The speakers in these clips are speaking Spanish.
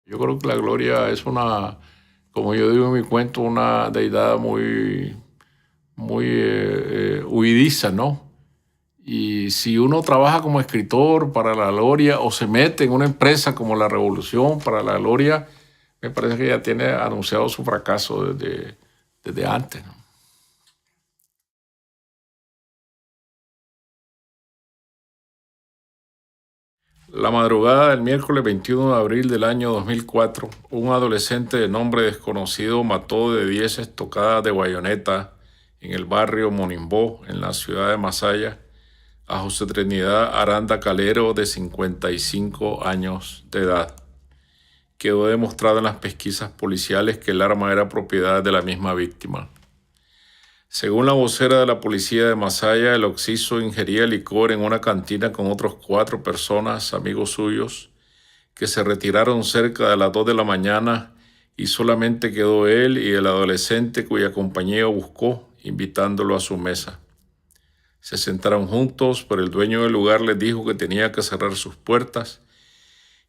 Yo creo que la gloria es como yo digo en mi cuento, una deidad muy huidiza, ¿no? Y si uno trabaja como escritor para la gloria o se mete en una empresa como la Revolución para la gloria, me parece que ya tiene anunciado su fracaso desde antes, ¿no? La madrugada del miércoles 21 de abril del año 2004, un adolescente de nombre desconocido mató de 10 estocadas de bayoneta en el barrio Monimbó, en la ciudad de Masaya, a José Trinidad Aranda Calero, de 55 años de edad. Quedó demostrado en las pesquisas policiales que el arma era propiedad de la misma víctima. Según la vocera de la policía de Masaya, el occiso ingería licor en una cantina con otros 4 personas, amigos suyos, que se retiraron cerca de las 2 de la mañana y solamente quedó él y el adolescente cuya compañía buscó, invitándolo a su mesa. Se sentaron juntos, pero el dueño del lugar les dijo que tenía que cerrar sus puertas,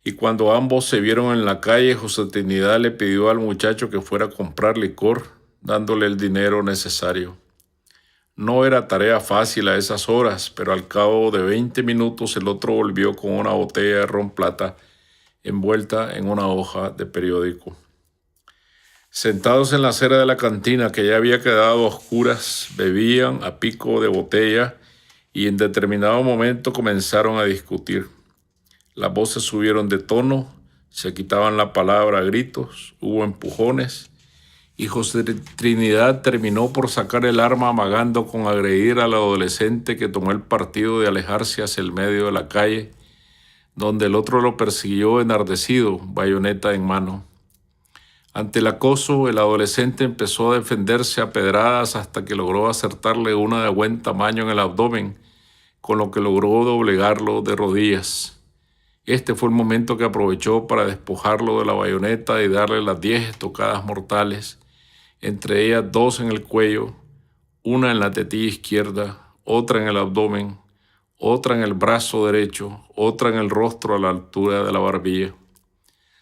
y cuando ambos se vieron en la calle, José Trinidad le pidió al muchacho que fuera a comprar licor, dándole el dinero necesario. No era tarea fácil a esas horas, pero al cabo de 20 minutos el otro volvió con una botella de ron plata envuelta en una hoja de periódico. Sentados en la acera de la cantina, que ya había quedado a oscuras, bebían a pico de botella y en determinado momento comenzaron a discutir. Las voces subieron de tono, se quitaban la palabra a gritos, hubo empujones y José Trinidad terminó por sacar el arma amagando con agredir al adolescente, que tomó el partido de alejarse hacia el medio de la calle, donde el otro lo persiguió enardecido, bayoneta en mano. Ante el acoso, el adolescente empezó a defenderse a pedradas hasta que logró acertarle una de buen tamaño en el abdomen, con lo que logró doblegarlo de rodillas. Este fue el momento que aprovechó para despojarlo de la bayoneta y darle las 10 estocadas mortales, entre ellas 2 en el cuello, una en la tetilla izquierda, otra en el abdomen, otra en el brazo derecho, otra en el rostro a la altura de la barbilla.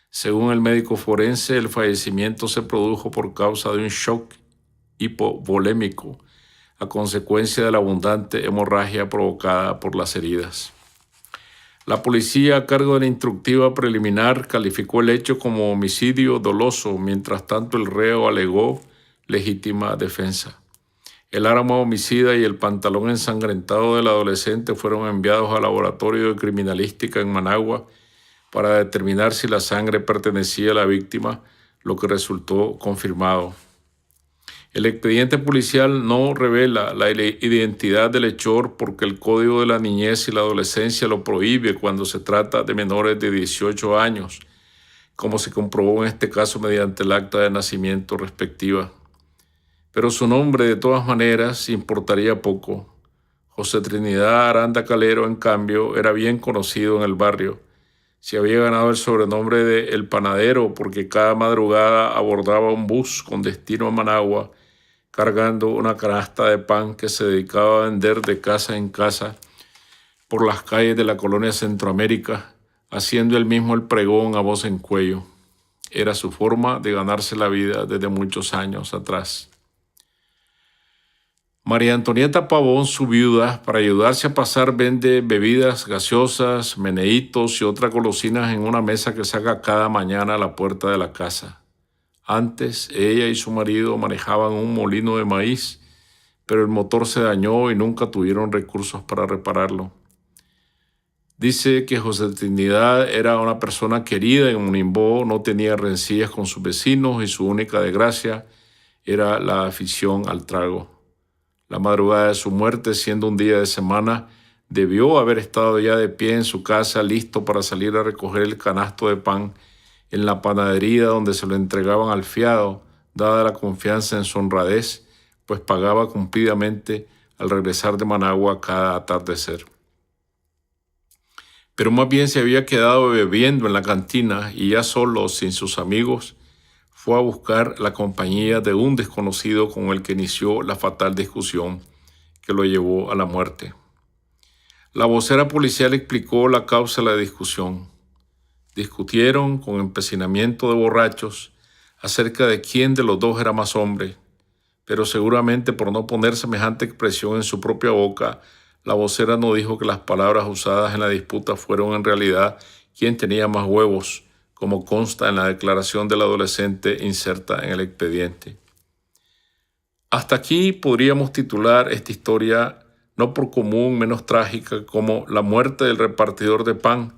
Según el médico forense, el fallecimiento se produjo por causa de un shock hipovolémico a consecuencia de la abundante hemorragia provocada por las heridas. La policía, a cargo de la instructiva preliminar, calificó el hecho como homicidio doloso, mientras tanto el reo alegó legítima defensa. El arma homicida y el pantalón ensangrentado del adolescente fueron enviados al laboratorio de criminalística en Managua para determinar si la sangre pertenecía a la víctima, lo que resultó confirmado. El expediente policial no revela la identidad del hechor porque el Código de la Niñez y la Adolescencia lo prohíbe cuando se trata de menores de 18 años, como se comprobó en este caso mediante el acta de nacimiento respectiva. Pero su nombre, de todas maneras, importaría poco. José Trinidad Aranda Calero, en cambio, era bien conocido en el barrio. Se había ganado el sobrenombre de El Panadero porque cada madrugada abordaba un bus con destino a Managua, cargando una canasta de pan que se dedicaba a vender de casa en casa por las calles de la colonia Centroamérica, haciendo él mismo el pregón a voz en cuello. Era su forma de ganarse la vida desde muchos años atrás. María Antonieta Pavón, su viuda, para ayudarse a pasar, vende bebidas gaseosas, meneitos y otras golosinas en una mesa que saca cada mañana a la puerta de la casa. Antes, ella y su marido manejaban un molino de maíz, pero el motor se dañó y nunca tuvieron recursos para repararlo. Dice que José Trinidad era una persona querida en Monimbó, no tenía rencillas con sus vecinos y su única desgracia era la afición al trago. La madrugada de su muerte, siendo un día de semana, debió haber estado ya de pie en su casa, listo para salir a recoger el canasto de pan en la panadería donde se lo entregaban al fiado, dada la confianza en su honradez, pues pagaba cumplidamente al regresar de Managua cada atardecer. Pero más bien se había quedado bebiendo en la cantina y ya solo, sin sus amigos, fue a buscar la compañía de un desconocido con el que inició la fatal discusión que lo llevó a la muerte. La vocera policial explicó la causa de la discusión. Discutieron con empecinamiento de borrachos acerca de quién de los dos era más hombre, pero seguramente por no poner semejante expresión en su propia boca, la vocera no dijo que las palabras usadas en la disputa fueron en realidad quién tenía más huevos, como consta en la declaración del adolescente inserta en el expediente. Hasta aquí podríamos titular esta historia no por común menos trágica como la muerte del repartidor de pan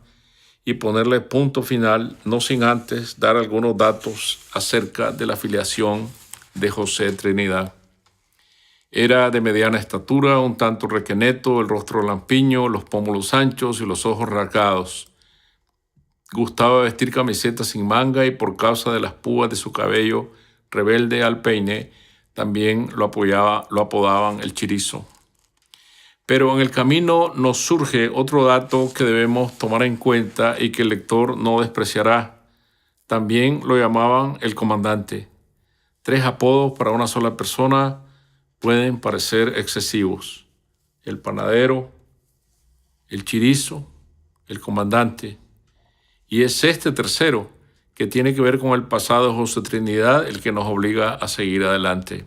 y ponerle punto final, no sin antes dar algunos datos acerca de la filiación de José Trinidad. Era de mediana estatura, un tanto requeneto, el rostro lampiño, los pómulos anchos y los ojos rasgados. Gustaba vestir camisetas sin manga y por causa de las púas de su cabello rebelde al peine, también lo apodaban el Chirizo. Pero en el camino nos surge otro dato que debemos tomar en cuenta y que el lector no despreciará. También lo llamaban el comandante. 3 apodos para una sola persona pueden parecer excesivos. El panadero, el Chirizo, el comandante. Y es este tercero, que tiene que ver con el pasado de José Trinidad, el que nos obliga a seguir adelante.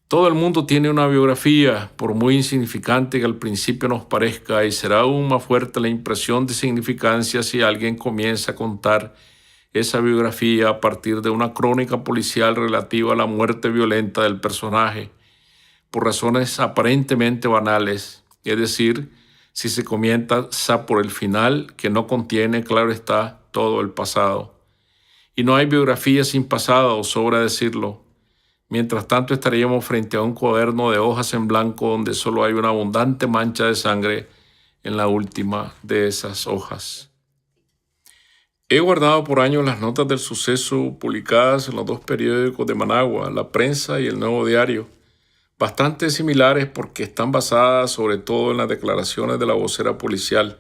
Todo el mundo tiene una biografía, por muy insignificante que al principio nos parezca, y será aún más fuerte la impresión de significancia si alguien comienza a contar esa biografía a partir de una crónica policial relativa a la muerte violenta del personaje, por razones aparentemente banales, es decir, si se comienza por el final, que no contiene, claro está, todo el pasado. Y no hay biografía sin pasado, sobra decirlo. Mientras tanto estaríamos frente a un cuaderno de hojas en blanco donde solo hay una abundante mancha de sangre en la última de esas hojas. He guardado por años las notas del suceso publicadas en los 2 periódicos de Managua, La Prensa y El Nuevo Diario, bastante similares porque están basadas sobre todo en las declaraciones de la vocera policial.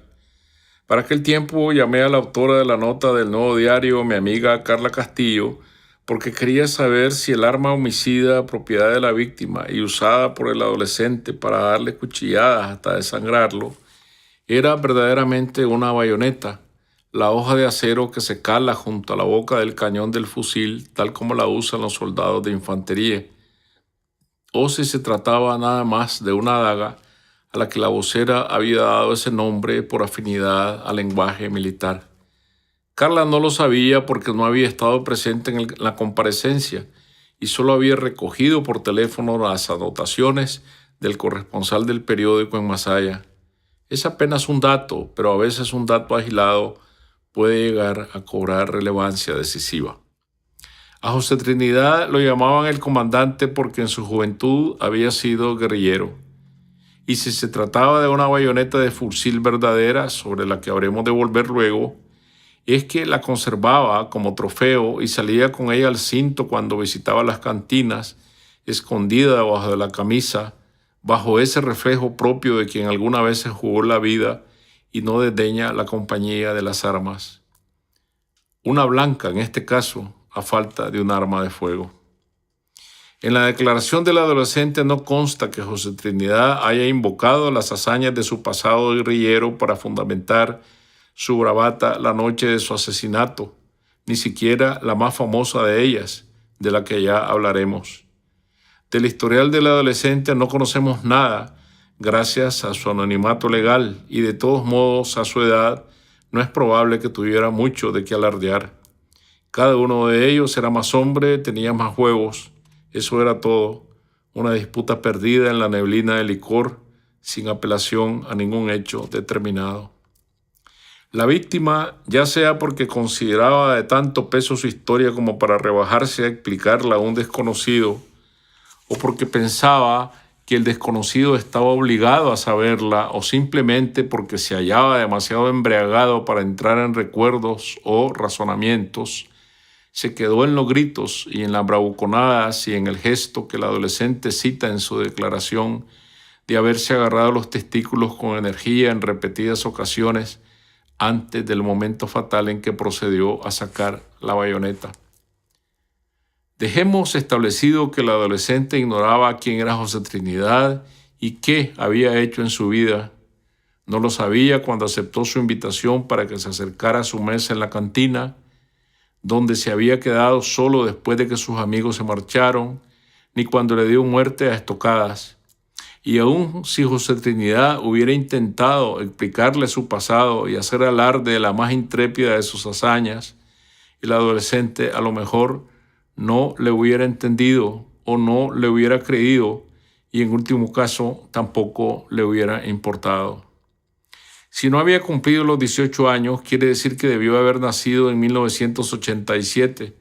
Para aquel tiempo llamé a la autora de la nota del Nuevo Diario, mi amiga Carla Castillo, porque quería saber si el arma homicida propiedad de la víctima y usada por el adolescente para darle cuchilladas hasta desangrarlo era verdaderamente una bayoneta, la hoja de acero que se cala junto a la boca del cañón del fusil, tal como la usan los soldados de infantería, o si se trataba nada más de una daga a la que la vocera había dado ese nombre por afinidad al lenguaje militar. Carla no lo sabía porque no había estado presente en la comparecencia y solo había recogido por teléfono las anotaciones del corresponsal del periódico en Masaya. Es apenas un dato, pero a veces un dato agilado puede llegar a cobrar relevancia decisiva. A José Trinidad lo llamaban el comandante porque en su juventud había sido guerrillero. Y si se trataba de una bayoneta de fusil verdadera, sobre la que habremos de volver luego, es que la conservaba como trofeo y salía con ella al cinto cuando visitaba las cantinas, escondida debajo de la camisa, bajo ese reflejo propio de quien alguna vez se jugó la vida y no desdeña la compañía de las armas. Una blanca, en este caso, a falta de un arma de fuego. En la declaración del adolescente no consta que José Trinidad haya invocado las hazañas de su pasado guerrillero para fundamentar su bravata la noche de su asesinato, ni siquiera la más famosa de ellas, de la que ya hablaremos. Del historial del adolescente no conocemos nada, gracias a su anonimato legal, y de todos modos, a su edad, no es probable que tuviera mucho de qué alardear. Cada uno de ellos era más hombre, tenía más huevos, eso era todo, una disputa perdida en la neblina del licor, sin apelación a ningún hecho determinado. La víctima, ya sea porque consideraba de tanto peso su historia como para rebajarse a explicarla a un desconocido, o porque pensaba que el desconocido estaba obligado a saberla, o simplemente porque se hallaba demasiado embriagado para entrar en recuerdos o razonamientos, se quedó en los gritos y en las bravuconadas y en el gesto que el adolescente cita en su declaración de haberse agarrado los testículos con energía en repetidas ocasiones antes del momento fatal en que procedió a sacar la bayoneta. Dejemos establecido que el adolescente ignoraba quién era José Trinidad y qué había hecho en su vida. No lo sabía cuando aceptó su invitación para que se acercara a su mesa en la cantina, donde se había quedado solo después de que sus amigos se marcharon, ni cuando le dio muerte a estocadas. Y aun si José Trinidad hubiera intentado explicarle su pasado y hacer alarde de la más intrépida de sus hazañas, el adolescente a lo mejor no le hubiera entendido o no le hubiera creído, y en último caso tampoco le hubiera importado. Si no había cumplido los 18 años, quiere decir que debió haber nacido en 1987,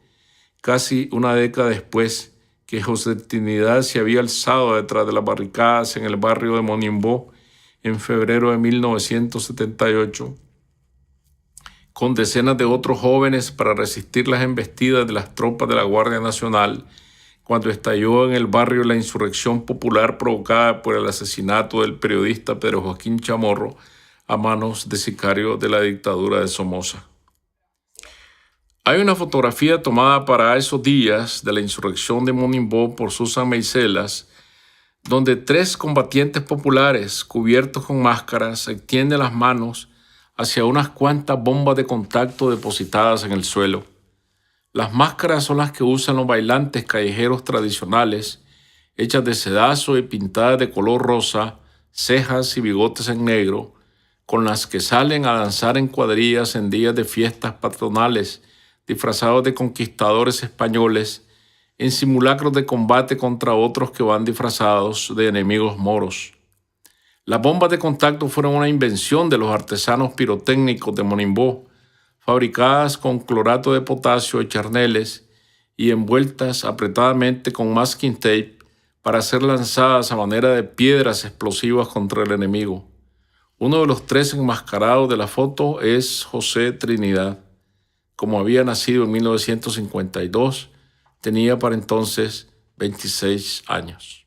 casi una década después que José Trinidad se había alzado detrás de las barricadas en el barrio de Monimbó en febrero de 1978, con decenas de otros jóvenes para resistir las embestidas de las tropas de la Guardia Nacional, cuando estalló en el barrio la insurrección popular provocada por el asesinato del periodista Pedro Joaquín Chamorro a manos de sicarios de la dictadura de Somoza. Hay una fotografía tomada para esos días de la insurrección de Monimbó por Susan Meiselas, donde 3 combatientes populares cubiertos con máscaras extienden las manos hacia unas cuantas bombas de contacto depositadas en el suelo. Las máscaras son las que usan los bailantes callejeros tradicionales, hechas de sedazo y pintadas de color rosa, cejas y bigotes en negro, con las que salen a danzar en cuadrillas en días de fiestas patronales, disfrazados de conquistadores españoles, en simulacros de combate contra otros que van disfrazados de enemigos moros. Las bombas de contacto fueron una invención de los artesanos pirotécnicos de Monimbó, fabricadas con clorato de potasio y charneles y envueltas apretadamente con masking tape para ser lanzadas a manera de piedras explosivas contra el enemigo. Uno de los 3 enmascarados de la foto es José Trinidad. Como había nacido en 1952, tenía para entonces 26 años.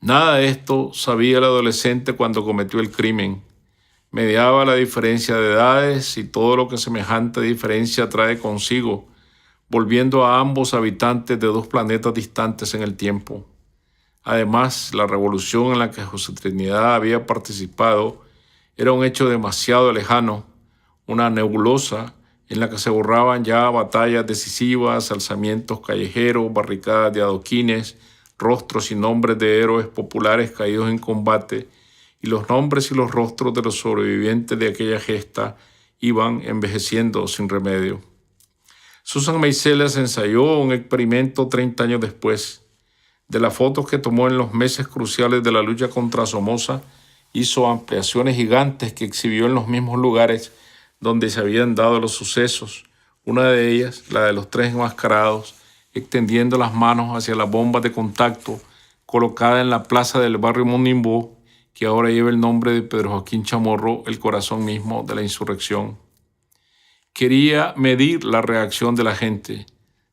Nada de esto sabía el adolescente cuando cometió el crimen. Mediaba la diferencia de edades y todo lo que semejante diferencia trae consigo, volviendo a ambos habitantes de 2 planetas distantes en el tiempo. Además, la revolución en la que José Trinidad había participado era un hecho demasiado lejano, una nebulosa en la que se borraban ya batallas decisivas, alzamientos callejeros, barricadas de adoquines, rostros y nombres de héroes populares caídos en combate, y los nombres y los rostros de los sobrevivientes de aquella gesta iban envejeciendo sin remedio. Susan Meiselas ensayó un experimento 30 años después. De las fotos que tomó en los meses cruciales de la lucha contra Somoza, hizo ampliaciones gigantes que exhibió en los mismos lugares donde se habían dado los sucesos, una de ellas, la de los 3 enmascarados, extendiendo las manos hacia las bombas de contacto colocada en la plaza del barrio Monimbó, que ahora lleva el nombre de Pedro Joaquín Chamorro, el corazón mismo de la insurrección. Quería medir la reacción de la gente.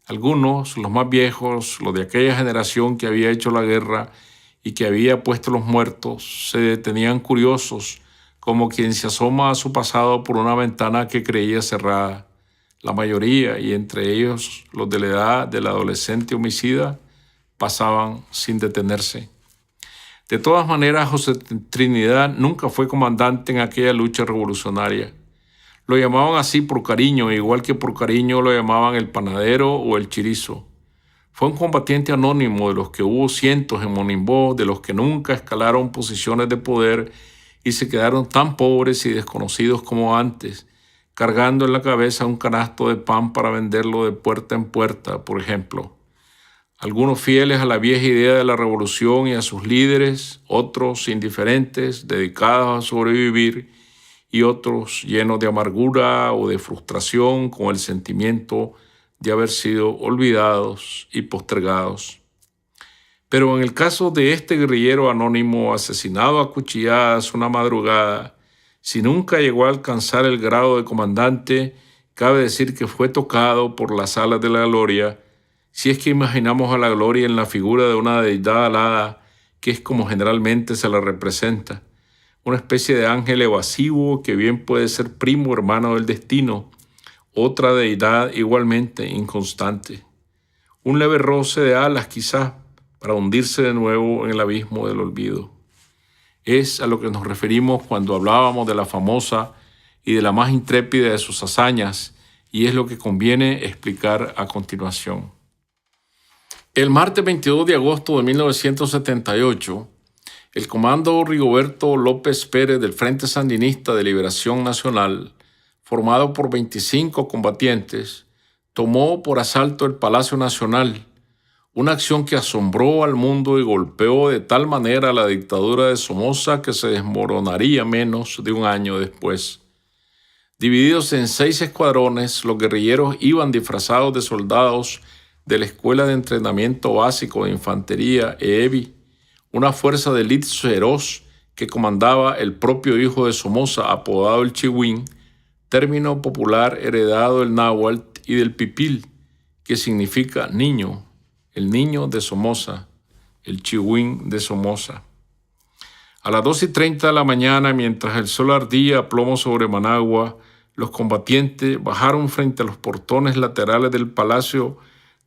Algunos, los más viejos, los de aquella generación que había hecho la guerra y que había puesto los muertos, se detenían curiosos, como quien se asoma a su pasado por una ventana que creía cerrada. La mayoría, y entre ellos los de la edad del adolescente homicida, pasaban sin detenerse. De todas maneras, José Trinidad nunca fue comandante en aquella lucha revolucionaria. Lo llamaban así por cariño, igual que por cariño lo llamaban el panadero o el chirizo. Fue un combatiente anónimo, de los que hubo cientos en Monimbó, de los que nunca escalaron posiciones de poder y se quedaron tan pobres y desconocidos como antes, cargando en la cabeza un canasto de pan para venderlo de puerta en puerta, por ejemplo. Algunos fieles a la vieja idea de la revolución y a sus líderes, otros indiferentes, dedicados a sobrevivir, y otros llenos de amargura o de frustración con el sentimiento de haber sido olvidados y postergados. Pero en el caso de este guerrillero anónimo asesinado a cuchilladas una madrugada, si nunca llegó a alcanzar el grado de comandante, cabe decir que fue tocado por las alas de la gloria, si es que imaginamos a la gloria en la figura de una deidad alada, que es como generalmente se la representa, una especie de ángel evasivo que bien puede ser primo hermano del destino, otra deidad igualmente inconstante. Un leve roce de alas quizás, para hundirse de nuevo en el abismo del olvido. Es a lo que nos referimos cuando hablábamos de la famosa y de la más intrépida de sus hazañas, y es lo que conviene explicar a continuación. El martes 22 de agosto de 1978, el comando Rigoberto López Pérez del Frente Sandinista de Liberación Nacional, formado por 25 combatientes, tomó por asalto el Palacio Nacional, una acción que asombró al mundo y golpeó de tal manera a la dictadura de Somoza que se desmoronaría menos de un año después. Divididos en 6 escuadrones, los guerrilleros iban disfrazados de soldados de la Escuela de Entrenamiento Básico de Infantería EEBI, una fuerza de élite feroz que comandaba el propio hijo de Somoza, apodado el Chihuín, término popular heredado del náhuatl y del pipil, que significa niño, el niño de Somoza, el Chihuín de Somoza. A las 2:30 de la mañana, mientras el sol ardía a plomo sobre Managua, los combatientes bajaron frente a los portones laterales del palacio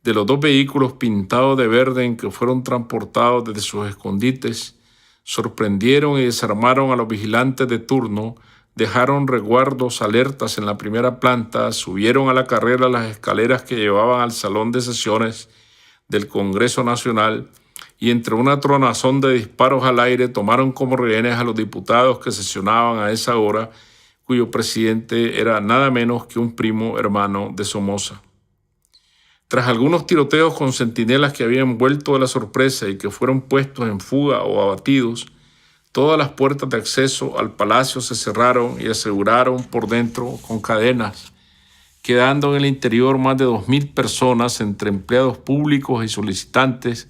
de los 2 vehículos pintados de verde en que fueron transportados desde sus escondites, sorprendieron y desarmaron a los vigilantes de turno, dejaron resguardos alertas en la primera planta, subieron a la carrera las escaleras que llevaban al salón de sesiones del Congreso Nacional y entre una tronazón de disparos al aire tomaron como rehenes a los diputados que sesionaban a esa hora, cuyo presidente era nada menos que un primo hermano de Somoza. Tras algunos tiroteos con centinelas que habían vuelto de la sorpresa y que fueron puestos en fuga o abatidos, todas las puertas de acceso al palacio se cerraron y aseguraron por dentro con cadenas, quedando en el interior más de 2.000 personas entre empleados públicos y solicitantes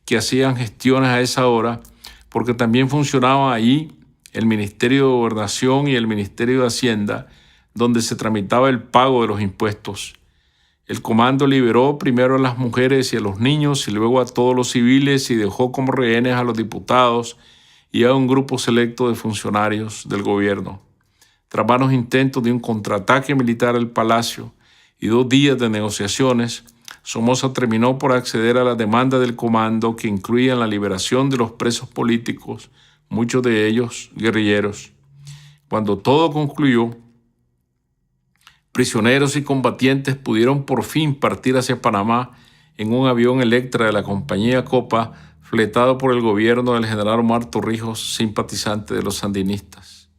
que hacían gestiones a esa hora, porque también funcionaban allí el Ministerio de Gobernación y el Ministerio de Hacienda, donde se tramitaba el pago de los impuestos. El comando liberó primero a las mujeres y a los niños y luego a todos los civiles y dejó como rehenes a los diputados y a un grupo selecto de funcionarios del gobierno. Tras varios intentos de un contraataque militar al palacio y 2 días de negociaciones, Somoza terminó por acceder a la demanda del comando que incluían la liberación de los presos políticos, muchos de ellos guerrilleros. Cuando todo concluyó, prisioneros y combatientes pudieron por fin partir hacia Panamá en un avión Electra de la compañía Copa, fletado por el gobierno del general Omar Torrijos, simpatizante de los sandinistas.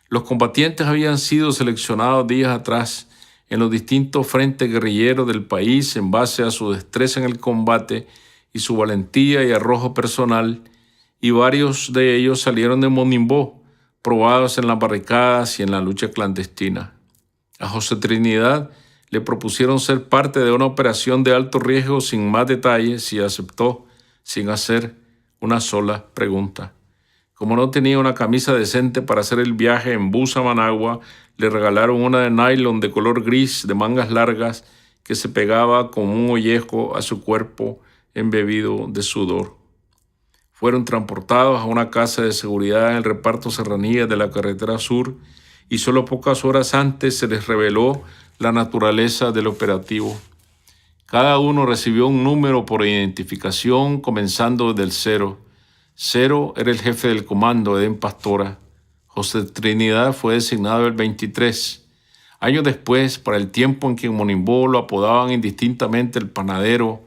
Los combatientes habían sido seleccionados días atrás en los distintos frentes guerrilleros del país en base a su destreza en el combate y su valentía y arrojo personal, y varios de ellos salieron de Monimbó, probados en las barricadas y en la lucha clandestina. A José Trinidad le propusieron ser parte de una operación de alto riesgo sin más detalles y aceptó sin hacer una sola pregunta. Como no tenía una camisa decente para hacer el viaje en bus a Managua, le regalaron una de nylon de color gris de mangas largas que se pegaba como un ollejo a su cuerpo embebido de sudor. Fueron transportados a una casa de seguridad en el reparto Serranía de la carretera sur y solo pocas horas antes se les reveló la naturaleza del operativo. Cada uno recibió un número por identificación comenzando desde el 0. 0 era el jefe del comando, Edén Pastora. José Trinidad fue designado el 23. Años después, para el tiempo en que en Monimbó lo apodaban indistintamente el panadero,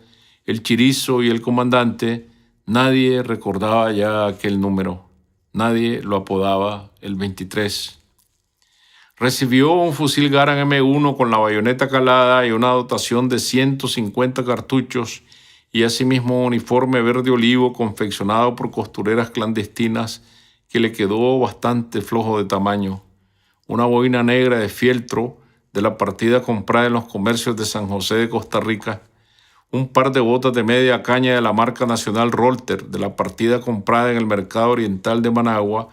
el chirizo y el comandante, nadie recordaba ya aquel número. Nadie lo apodaba el 23. Recibió un fusil Garand M1 con la bayoneta calada y una dotación de 150 cartuchos y asimismo un uniforme verde olivo confeccionado por costureras clandestinas que le quedó bastante flojo de tamaño, una boina negra de fieltro de la partida comprada en los comercios de San José de Costa Rica, un par de botas de media caña de la marca nacional Rolter de la partida comprada en el mercado oriental de Managua,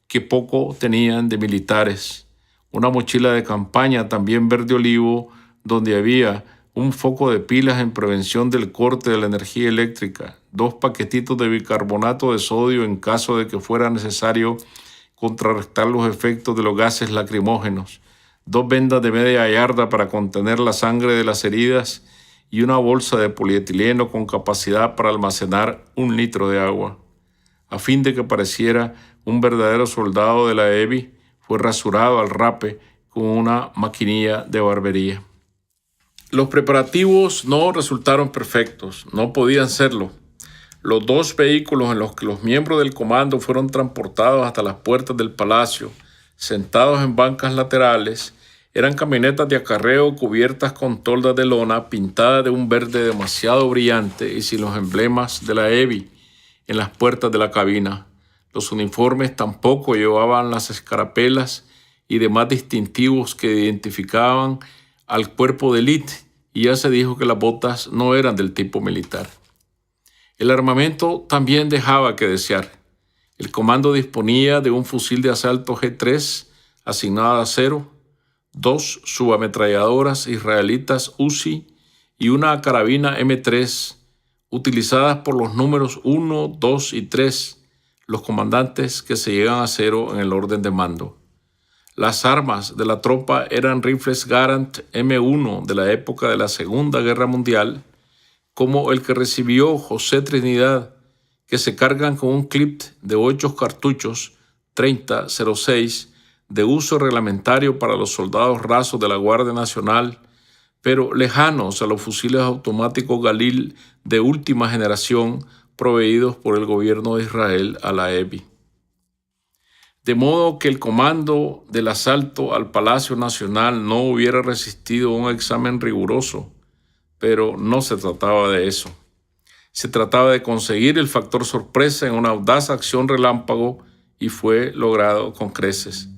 que poco tenían de militares, una mochila de campaña también verde olivo donde había un foco de pilas en prevención del corte de la energía eléctrica, 2 paquetitos de bicarbonato de sodio en caso de que fuera necesario contrarrestar los efectos de los gases lacrimógenos, 2 vendas de media yarda para contener la sangre de las heridas y una bolsa de polietileno con capacidad para almacenar 1 litro de agua. a fin de que pareciera un verdadero soldado de la EBI, fue rasurado al rape con una maquinilla de barbería. Los preparativos no resultaron perfectos, no podían serlo. Los dos vehículos en los que los miembros del comando fueron transportados hasta las puertas del palacio, sentados en bancas laterales, eran camionetas de acarreo cubiertas con toldas de lona pintadas de un verde demasiado brillante y sin los emblemas de la EBI en las puertas de la cabina. Los uniformes tampoco llevaban las escarapelas y demás distintivos que identificaban al cuerpo de élite, y ya se dijo que las botas no eran del tipo militar. El armamento también dejaba que desear. El comando disponía de un fusil de asalto G3 asignado a acero, 2 subametralladoras israelitas Uzi y una carabina M3 utilizadas por los números 1, 2 y 3, los comandantes que se llegan a cero en el orden de mando. Las armas de la tropa eran rifles Garand M1 de la época de la Segunda Guerra Mundial, como el que recibió José Trinidad, que se cargan con un clip de 8 cartuchos 30-06 de uso reglamentario para los soldados rasos de la Guardia Nacional, pero lejanos a los fusiles automáticos Galil de última generación proveídos por el gobierno de Israel a la EBI. De modo que el comando del asalto al Palacio Nacional no hubiera resistido un examen riguroso, pero no se trataba de eso. Se trataba de conseguir el factor sorpresa en una audaz acción relámpago y fue logrado con creces.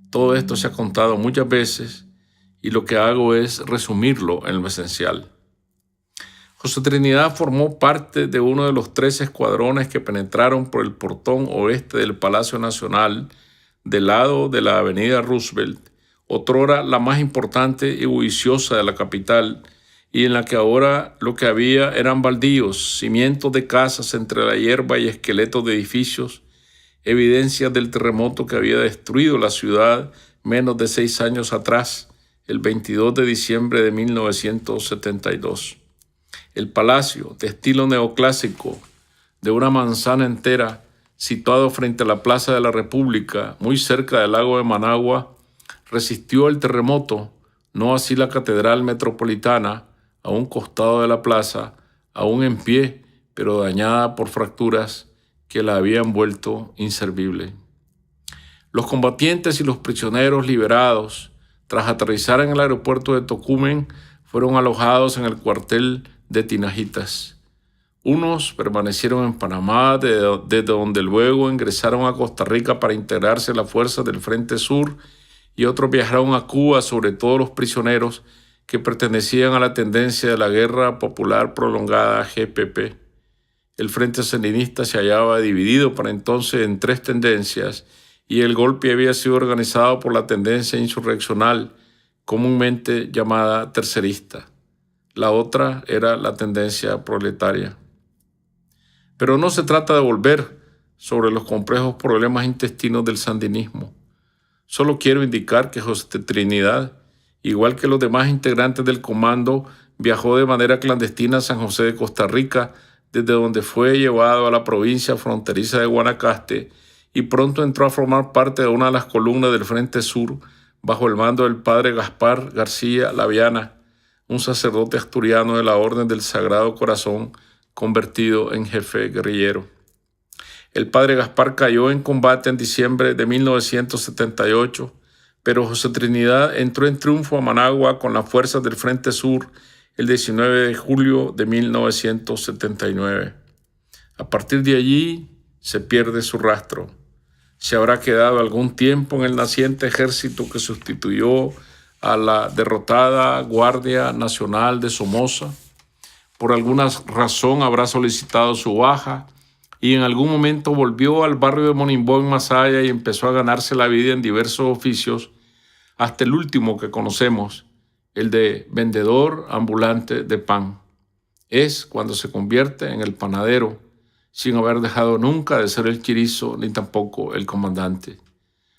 Todo esto se ha contado muchas veces y lo que hago es resumirlo en lo esencial. José Trinidad formó parte de uno de los 3 escuadrones que penetraron por el portón oeste del Palacio Nacional del lado de la avenida Roosevelt, otrora la más importante y bulliciosa de la capital, y en la que ahora lo que había eran baldíos, cimientos de casas entre la hierba y esqueletos de edificios, evidencias del terremoto que había destruido la ciudad menos de 6 años atrás, el 22 de diciembre de 1972. El palacio, de estilo neoclásico, de una manzana entera, situado frente a la Plaza de la República, muy cerca del lago de Managua, resistió el terremoto, no así la Catedral Metropolitana, a un costado de la plaza, aún en pie, pero dañada por fracturas que la habían vuelto inservible. Los combatientes y los prisioneros liberados, tras aterrizar en el aeropuerto de Tocumen, fueron alojados en el cuartel de Tinajitas. Unos permanecieron en Panamá, desde donde luego ingresaron a Costa Rica para integrarse a las fuerzas del Frente Sur, y otros viajaron a Cuba, sobre todo los prisioneros que pertenecían a la tendencia de la Guerra Popular Prolongada GPP. El Frente Sandinista se hallaba dividido para entonces en 3 tendencias, y el golpe había sido organizado por la tendencia insurreccional, comúnmente llamada tercerista. La otra era la tendencia proletaria. Pero no se trata de volver sobre los complejos problemas intestinos del sandinismo. Solo quiero indicar que José Trinidad, igual que los demás integrantes del comando, viajó de manera clandestina a San José de Costa Rica, desde donde fue llevado a la provincia fronteriza de Guanacaste y pronto entró a formar parte de una de las columnas del Frente Sur bajo el mando del padre Gaspar García Laviana, un sacerdote asturiano de la Orden del Sagrado Corazón convertido en jefe guerrillero. El padre Gaspar cayó en combate en diciembre de 1978, pero José Trinidad entró en triunfo a Managua con las fuerzas del Frente Sur el 19 de julio de 1979. A partir de allí se pierde su rastro. Se habrá quedado algún tiempo en el naciente ejército que sustituyó a la derrotada Guardia Nacional de Somoza. Por alguna razón habrá solicitado su baja y en algún momento volvió al barrio de Monimbó en Masaya y empezó a ganarse la vida en diversos oficios, hasta el último que conocemos, el de vendedor ambulante de pan. Es cuando se convierte en el panadero, sin haber dejado nunca de ser el chirizo ni tampoco el comandante.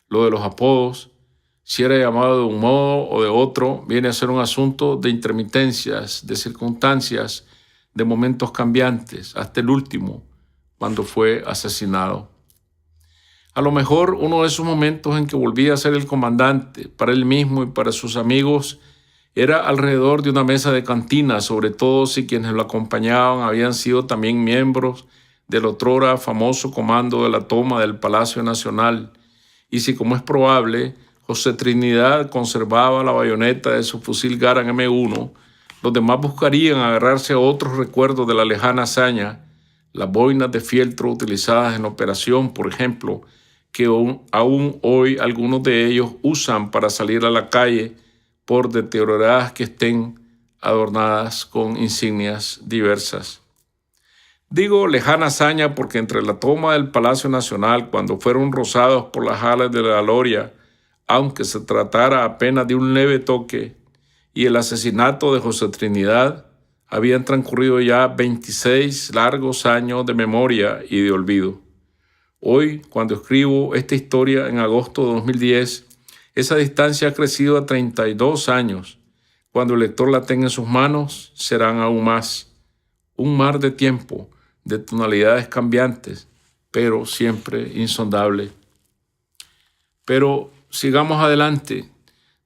Lo de los apodos, si era llamado de un modo o de otro, viene a ser un asunto de intermitencias, de circunstancias, de momentos cambiantes, hasta el último, cuando fue asesinado. A lo mejor uno de esos momentos en que volvía a ser el comandante para él mismo y para sus amigos era alrededor de una mesa de cantina, sobre todo si quienes lo acompañaban habían sido también miembros del otrora famoso comando de la toma del Palacio Nacional, y si, como es probable, José Trinidad conservaba la bayoneta de su fusil Garand M1, los demás buscarían agarrarse a otros recuerdos de la lejana hazaña, las boinas de fieltro utilizadas en la operación, por ejemplo, que aún hoy algunos de ellos usan para salir a la calle, por deterioradas que estén, adornadas con insignias diversas. Digo lejana hazaña porque entre la toma del Palacio Nacional, cuando fueron rozados por las alas de la gloria, aunque se tratara apenas de un leve toque, y el asesinato de José Trinidad, habían transcurrido ya 26 largos años de memoria y de olvido. Hoy, cuando escribo esta historia en agosto de 2010, esa distancia ha crecido a 32 años. Cuando el lector la tenga en sus manos, serán aún más. Un mar de tiempo, de tonalidades cambiantes, pero siempre insondable. Pero sigamos adelante.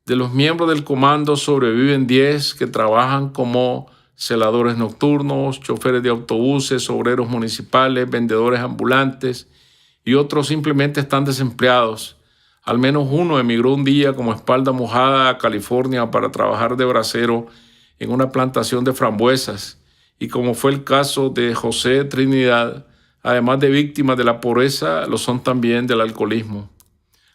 De los miembros del comando sobreviven 10 que trabajan como celadores nocturnos, choferes de autobuses, obreros municipales, vendedores ambulantes, y otros simplemente están desempleados. Al menos uno emigró un día como espalda mojada a California para trabajar de bracero en una plantación de frambuesas, y como fue el caso de José Trinidad, además de víctimas de la pobreza, lo son también del alcoholismo.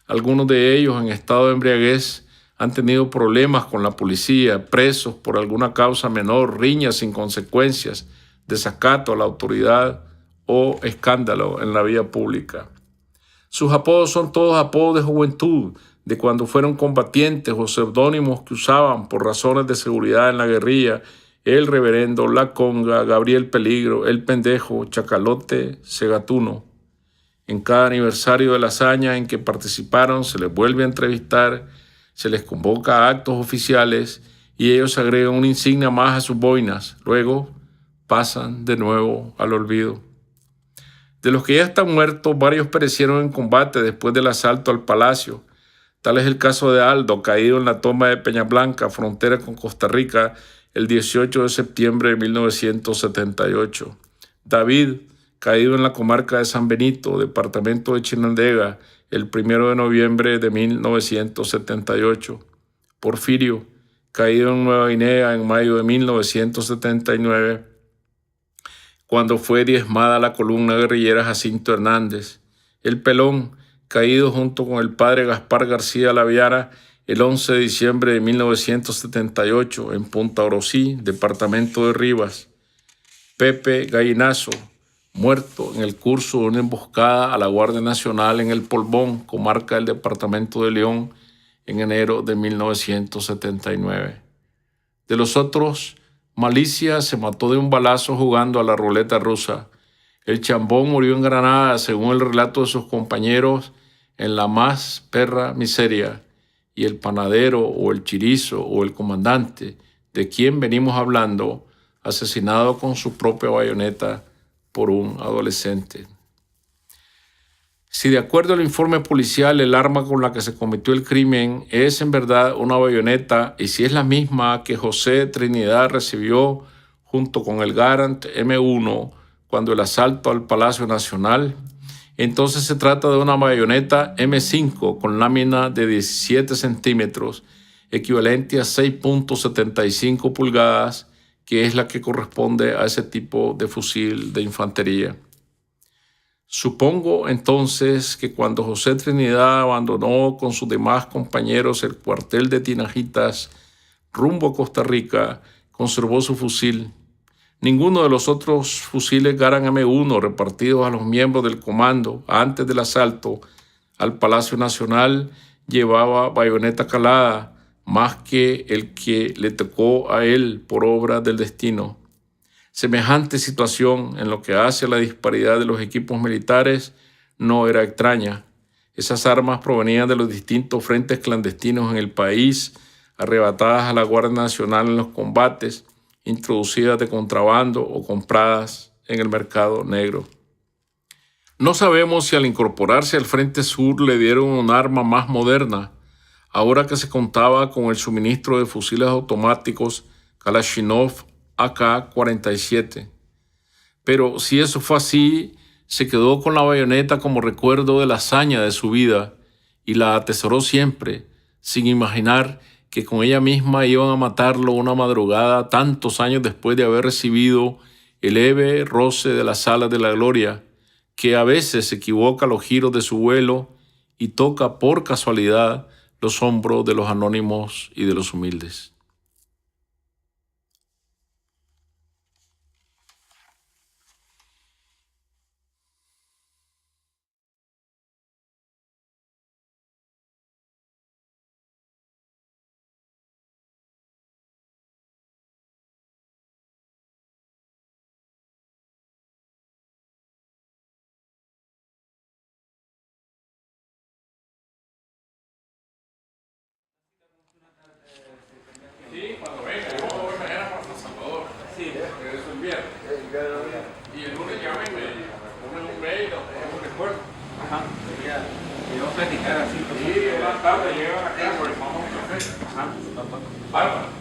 Algunos de ellos en estado de embriaguez han tenido problemas con la policía, presos por alguna causa menor, riñas sin consecuencias, desacato a la autoridad o escándalo en la vía pública. Sus apodos son todos apodos de juventud, de cuando fueron combatientes o seudónimos que usaban por razones de seguridad en la guerrilla: el reverendo, la conga, Gabriel Peligro, el pendejo, Chacalote, Segatuno. En cada aniversario de la hazaña en que participaron se les vuelve a entrevistar, se les convoca a actos oficiales y ellos agregan una insignia más a sus boinas. Luego pasan de nuevo al olvido. De los que ya están muertos, varios perecieron en combate después del asalto al palacio. Tal es el caso de Aldo, caído en la toma de Peñablanca, frontera con Costa Rica, el 18 de septiembre de 1978. David, caído en la comarca de San Benito, departamento de Chinandega, el 1 de noviembre de 1978. Porfirio, caído en Nueva Guinea en mayo de 1979. Cuando fue diezmada la columna guerrillera Jacinto Hernández. El Pelón, caído junto con el padre Gaspar García Laviara el 11 de diciembre de 1978 en Punta Orosí, departamento de Rivas. Pepe Gallinazo, muerto en el curso de una emboscada a la Guardia Nacional en El Polvón, comarca del departamento de León, en enero de 1979. De los otros, Malicia se mató de un balazo jugando a la ruleta rusa. El Chambón murió en Granada, según el relato de sus compañeros, en la más perra miseria. Y el panadero o el chirizo o el comandante, de quien venimos hablando, asesinado con su propia bayoneta por un adolescente. Si de acuerdo al informe policial el arma con la que se cometió el crimen es en verdad una bayoneta, y si es la misma que José Trinidad recibió junto con el Garand M1 cuando el asalto al Palacio Nacional, entonces se trata de una bayoneta M5 con lámina de 17 centímetros, equivalente a 6.75 pulgadas, que es la que corresponde a ese tipo de fusil de infantería. Supongo entonces que cuando José Trinidad abandonó con sus demás compañeros el cuartel de Tinajitas rumbo a Costa Rica, conservó su fusil. Ninguno de los otros fusiles Garand M1 repartidos a los miembros del comando antes del asalto al Palacio Nacional llevaba bayoneta calada, más que el que le tocó a él por obra del destino. Semejante situación en lo que hace a la disparidad de los equipos militares no era extraña. Esas armas provenían de los distintos frentes clandestinos en el país, arrebatadas a la Guardia Nacional en los combates, introducidas de contrabando o compradas en el mercado negro. No sabemos si al incorporarse al Frente Sur le dieron un arma más moderna, ahora que se contaba con el suministro de fusiles automáticos Kalashnikov AK-47. Pero si eso fue así, se quedó con la bayoneta como recuerdo de la hazaña de su vida y la atesoró siempre, sin imaginar que con ella misma iban a matarlo una madrugada tantos años después de haber recibido el leve roce de las alas de la gloria, que a veces equivoca los giros de su vuelo y toca por casualidad los hombros de los anónimos y de los humildes. Sí, cuando venga, yo voy mañana para San Salvador. Sí. Regreso el viernes. Y el lunes llamen y me ponen un mail o un recuerdo. Ajá, sería. Y vamos a platicar así. Sí, en la tarde llegan acá, pues vamos a un café. Ajá, papá. Bárbara.